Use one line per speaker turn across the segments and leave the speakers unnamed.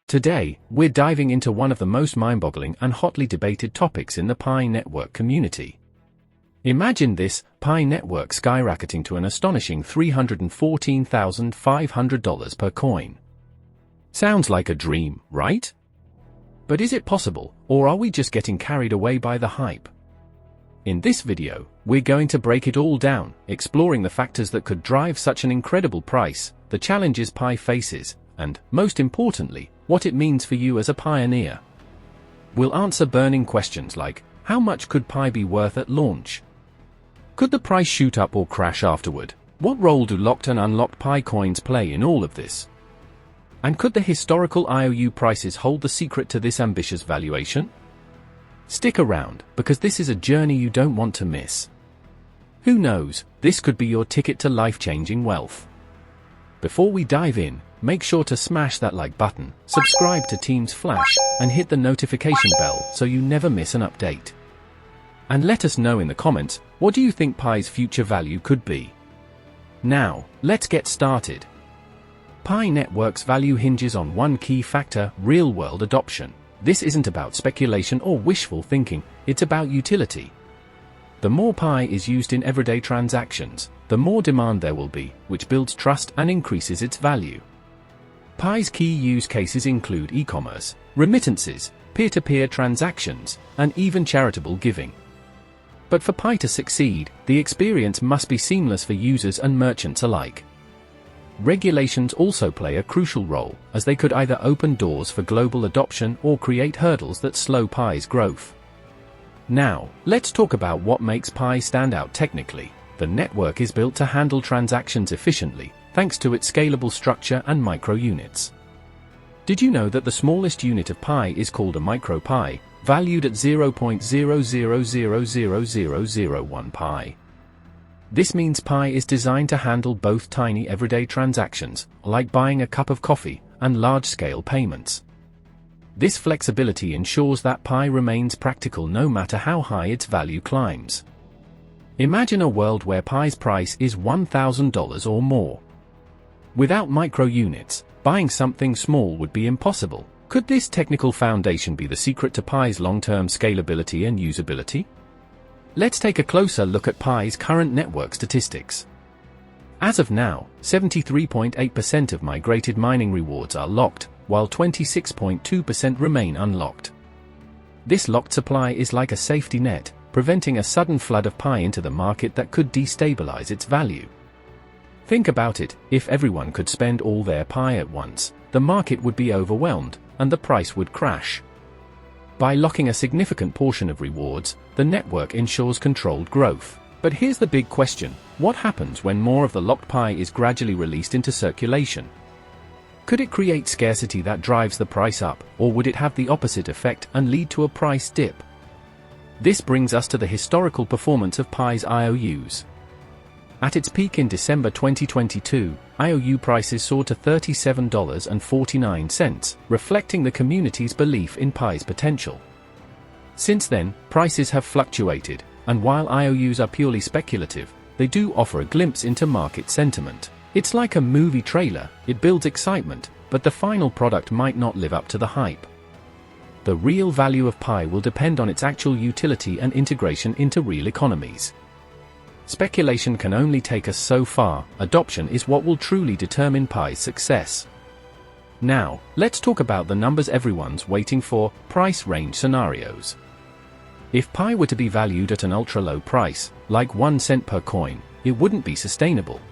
Today, we're diving into one of the most mind-boggling and hotly debated topics in the Pi network community. Imagine this, Pi network skyrocketing to an astonishing $314,500 per coin. Sounds like a dream, right? But is it possible, or are we just getting carried away by the hype? In this video, we're going to break it all down, exploring the factors that could drive such an incredible price, the challenges Pi faces, and, most importantly, what it means for you as a pioneer. We'll answer burning questions like, how much could Pi be worth at launch? Could the price shoot up or crash afterward? What role do locked and unlocked Pi coins play in all of this? And could the historical IOU prices hold the secret to this ambitious valuation? Stick around, because this is a journey you don't want to miss. Who knows, this could be your ticket to life-changing wealth. Before we dive in, make sure to smash that like button, subscribe to Team's Flash, and hit the notification bell so you never miss an update. And let us know in the comments, what do you think Pi's future value could be? Now, let's get started. Pi network's value hinges on one key factor, real-world adoption. This isn't about speculation or wishful thinking, it's about utility. The more Pi is used in everyday transactions, the more demand there will be, which builds trust and increases its value. Pi's key use cases include e-commerce, remittances, peer-to-peer transactions, and even charitable giving. But for Pi to succeed, the experience must be seamless for users and merchants alike. Regulations also play a crucial role, as they could either open doors for global adoption or create hurdles that slow Pi's growth. Now, let's talk about what makes Pi stand out technically. The network is built to handle transactions efficiently, thanks to its scalable structure and micro-units. Did you know that the smallest unit of Pi is called a micro-Pi, valued at 0.00000001 Pi? This means Pi is designed to handle both tiny everyday transactions, like buying a cup of coffee, and large-scale payments. This flexibility ensures that Pi remains practical no matter how high its value climbs. Imagine a world where Pi's price is $1,000 or more. Without micro-units, buying something small would be impossible. Could this technical foundation be the secret to Pi's long-term scalability and usability? Let's take a closer look at Pi's current network statistics. As of now, 73.8% of migrated mining rewards are locked, while 26.2% remain unlocked. This locked supply is like a safety net, preventing a sudden flood of Pi into the market that could destabilize its value. Think about it, if everyone could spend all their Pi at once, the market would be overwhelmed, and the price would crash. By locking a significant portion of rewards, the network ensures controlled growth. But here's the big question, what happens when more of the locked Pi is gradually released into circulation? Could it create scarcity that drives the price up, or would it have the opposite effect and lead to a price dip? This brings us to the historical performance of Pi's IOUs. At its peak in December 2022, IOU prices soared to $37.49, reflecting the community's belief in Pi's potential. Since then, prices have fluctuated, and while IOUs are purely speculative, they do offer a glimpse into market sentiment. It's like a movie trailer, it builds excitement, but the final product might not live up to the hype. The real value of Pi will depend on its actual utility and integration into real economies. Speculation can only take us so far, adoption is what will truly determine Pi's success. Now, let's talk about the numbers everyone's waiting for, price range scenarios. If Pi were to be valued at an ultra-low price, like 1 cent per coin, it wouldn't be sustainable.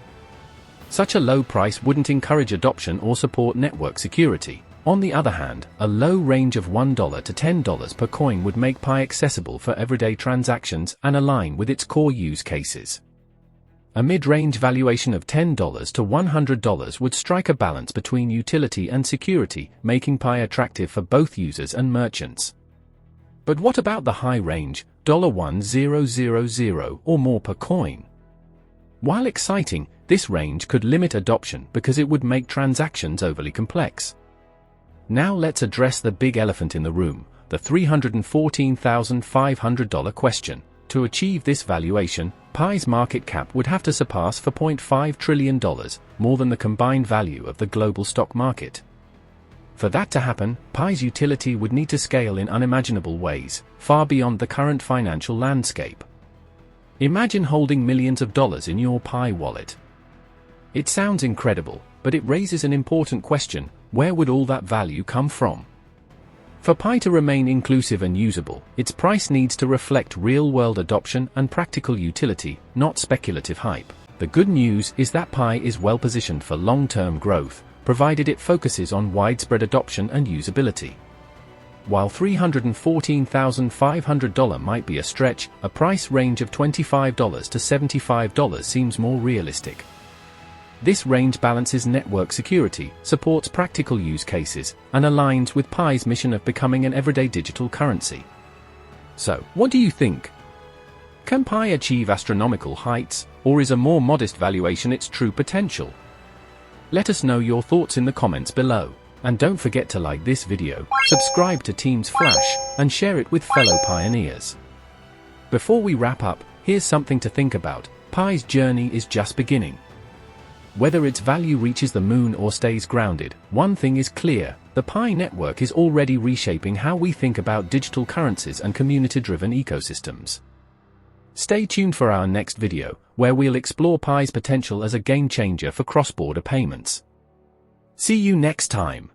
Such a low price wouldn't encourage adoption or support network security. On the other hand, a low range of $1 to $10 per coin would make Pi accessible for everyday transactions and align with its core use cases. A mid-range valuation of $10 to $100 would strike a balance between utility and security, making Pi attractive for both users and merchants. But what about the high range, $1,000 or more per coin? While exciting, this range could limit adoption because it would make transactions overly complex. Now let's address the big elephant in the room, the $314,500 question. To achieve this valuation, Pi's market cap would have to surpass $4.5 trillion, more than the combined value of the global stock market. For that to happen, Pi's utility would need to scale in unimaginable ways, far beyond the current financial landscape. Imagine holding millions of dollars in your Pi wallet. It sounds incredible, but it raises an important question: where would all that value come from? For Pi to remain inclusive and usable, its price needs to reflect real-world adoption and practical utility, not speculative hype. The good news is that Pi is well positioned for long-term growth, provided it focuses on widespread adoption and usability. While $314,500 might be a stretch, a price range of $25 to $75 seems more realistic. This range balances network security, supports practical use cases, and aligns with Pi's mission of becoming an everyday digital currency. So, what do you think? Can Pi achieve astronomical heights, or is a more modest valuation its true potential? Let us know your thoughts in the comments below. And don't forget to like this video, subscribe to Teams Flash, and share it with fellow pioneers. Before we wrap up, here's something to think about: Pi's journey is just beginning. Whether its value reaches the moon or stays grounded, one thing is clear: the Pi network is already reshaping how we think about digital currencies and community-driven ecosystems. Stay tuned for our next video, where we'll explore Pi's potential as a game-changer for cross-border payments. See you next time.